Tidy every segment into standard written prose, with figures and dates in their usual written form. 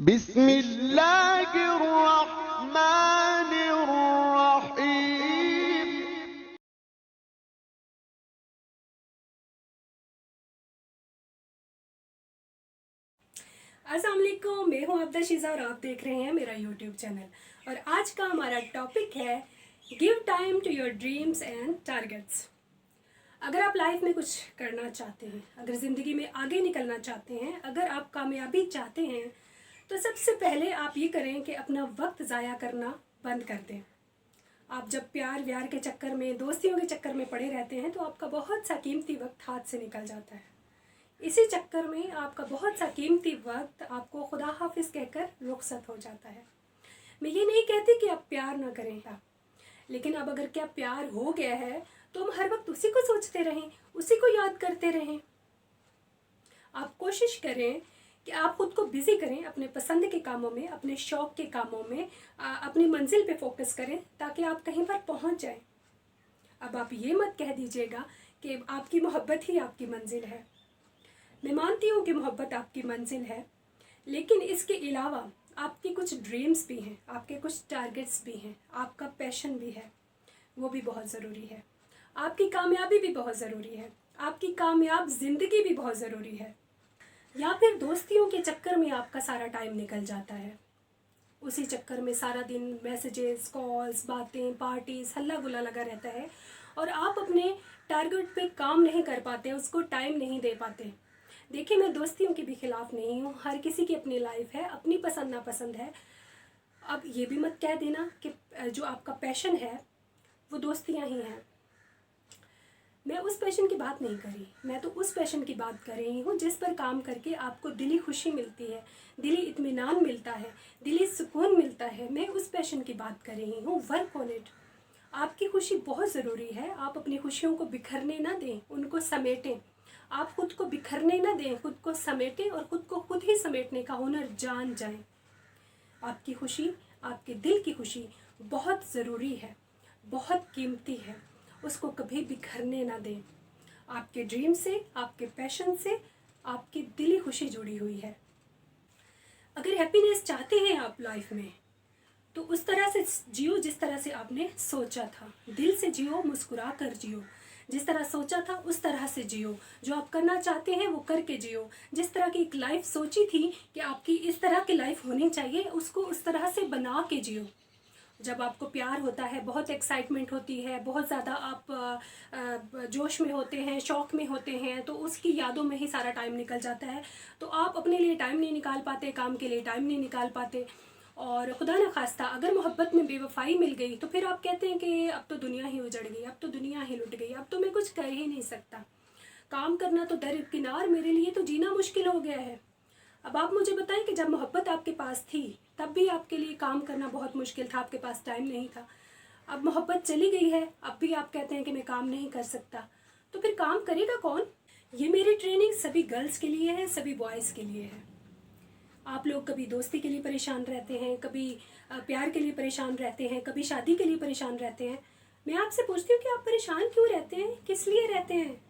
बिस्मिल्लाहिर्रहमानिर्रहीम। अस्सलाम वालेकुम, मैं हूँ आबदा शीज़ा और आप देख रहे हैं मेरा यूट्यूब चैनल। और आज का हमारा टॉपिक है give time to your dreams and targets. अगर आप लाइफ में कुछ करना चाहते हैं, अगर ज़िंदगी में आगे निकलना चाहते हैं, अगर आप कामयाबी चाहते हैं, तो सबसे पहले आप ये करें कि अपना वक्त ज़ाया करना बंद कर दें। आप जब प्यार व्यार के चक्कर में, दोस्तियों के चक्कर में पड़े रहते हैं तो आपका बहुत सा कीमती वक्त हाथ से निकल जाता है। इसी चक्कर में आपका बहुत सा कीमती वक्त आपको खुदा हाफिज़ कहकर रुखसत हो जाता है। मैं ये नहीं कहती कि आप प्यार ना करें, लेकिन अब अगर क्या प्यार हो गया है तो हम हर वक्त उसी को सोचते रहें, उसी को याद करते रहें। आप कोशिश करें कि आप खुद को बिज़ी करें अपने पसंद के कामों में, अपने शौक़ के कामों में, अपनी मंजिल पे फोकस करें ताकि आप कहीं पर पहुंच जाएं। अब आप ये मत कह दीजिएगा कि आपकी मोहब्बत ही आपकी मंजिल है। मैं मानती हूँ कि मोहब्बत आपकी मंजिल है, लेकिन इसके अलावा आपकी कुछ ड्रीम्स भी हैं, आपके कुछ टारगेट्स भी हैं, आपका पैशन भी है, वो भी बहुत ज़रूरी है। आपकी कामयाबी भी बहुत ज़रूरी है, आपकी कामयाब ज़िंदगी भी बहुत ज़रूरी है। या फिर दोस्तियों के चक्कर में आपका सारा टाइम निकल जाता है, उसी चक्कर में सारा दिन मैसेजेस, कॉल्स, बातें, पार्टीज, हल्ला गुल्ला लगा रहता है और आप अपने टारगेट पे काम नहीं कर पाते, उसको टाइम नहीं दे पाते। देखिए, मैं दोस्तियों के भी खिलाफ नहीं हूँ, हर किसी की अपनी लाइफ है, अपनी पसंद नापसंद है। अब ये भी मत कह देना कि जो आपका पैशन है वो दोस्तियाँ ही हैं। मैं उस पैशन की बात नहीं करी, मैं तो उस पैशन की बात कर रही हूँ जिस पर काम करके आपको दिली खुशी मिलती है, दिली इत्मीनान मिलता है, दिली सुकून मिलता है। मैं उस पैशन की बात कर रही हूँ। Work on it. आपकी खुशी बहुत ज़रूरी है। आप अपनी खुशियों को बिखरने ना दें, उनको समेटें। आप खुद को बिखरने ना दें, खुद को समेटें और खुद को खुद ही समेटने का हुनर जान जाएं। आपकी खुशी, आपके दिल की खुशी बहुत ज़रूरी है, बहुत कीमती है, उसको कभी बिखरने ना दें। आपके ड्रीम से, आपके पैशन से आपकी दिली खुशी जुड़ी हुई है। अगर हैप्पीनेस चाहते हैं आप लाइफ में, तो उस तरह से जियो जिस तरह से आपने सोचा था। दिल से जियो, मुस्कुरा कर जियो। जिस तरह सोचा था उस तरह से जियो। जो आप करना चाहते हैं वो करके जियो। जिस तरह की एक लाइफ सोची थी कि आपकी इस तरह की लाइफ होनी चाहिए, उसको उस तरह से बना के जियो। जब आपको प्यार होता है, बहुत एक्साइटमेंट होती है, बहुत ज़्यादा आप जोश में होते हैं, शौक़ में होते हैं, तो उसकी यादों में ही सारा टाइम निकल जाता है। तो आप अपने लिए टाइम नहीं निकाल पाते, काम के लिए टाइम नहीं निकाल पाते। और खुदा न खास्ता अगर मोहब्बत में बेवफाई मिल गई तो फिर आप कहते हैं कि अब तो दुनिया ही उजड़ गई, अब तो दुनिया ही लुट गई, अब तो मैं कुछ कर ही नहीं सकता। काम करना तो दरकिनार, मेरे लिए तो जीना मुश्किल हो गया है। अब आप मुझे बताएं कि जब मोहब्बत आपके पास थी तब भी आपके लिए काम करना बहुत मुश्किल था, आपके पास टाइम नहीं था। अब मोहब्बत चली गई है, अब भी आप कहते हैं कि मैं काम नहीं कर सकता। तो फिर काम करेगा कौन? ये मेरी ट्रेनिंग सभी गर्ल्स के लिए है, सभी बॉयज़ के लिए है। आप लोग कभी दोस्ती के लिए परेशान रहते हैं, कभी प्यार के लिए परेशान रहते हैं, कभी शादी के लिए परेशान रहते हैं। मैं आपसे पूछती हूँ कि आप परेशान क्यों रहते हैं, किस लिए रहते हैं?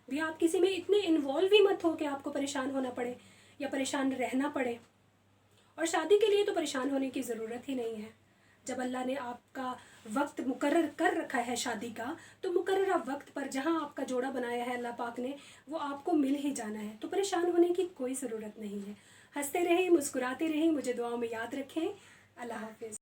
भी आप किसी में इतने इन्वॉल्व ही मत हो कि आपको परेशान होना पड़े या परेशान रहना पड़े। और शादी के लिए तो परेशान होने की ज़रूरत ही नहीं है। जब अल्लाह ने आपका वक्त मुकर्रर कर रखा है शादी का, तो मुकर्ररा वक्त पर जहाँ आपका जोड़ा बनाया है अल्लाह पाक ने, वो आपको मिल ही जाना है। तो परेशान होने की कोई ज़रूरत नहीं है। हंसते रहें, मुस्कुराते रहें, मुझे दुआओं में याद रखें। अल्लाह हाफिज़।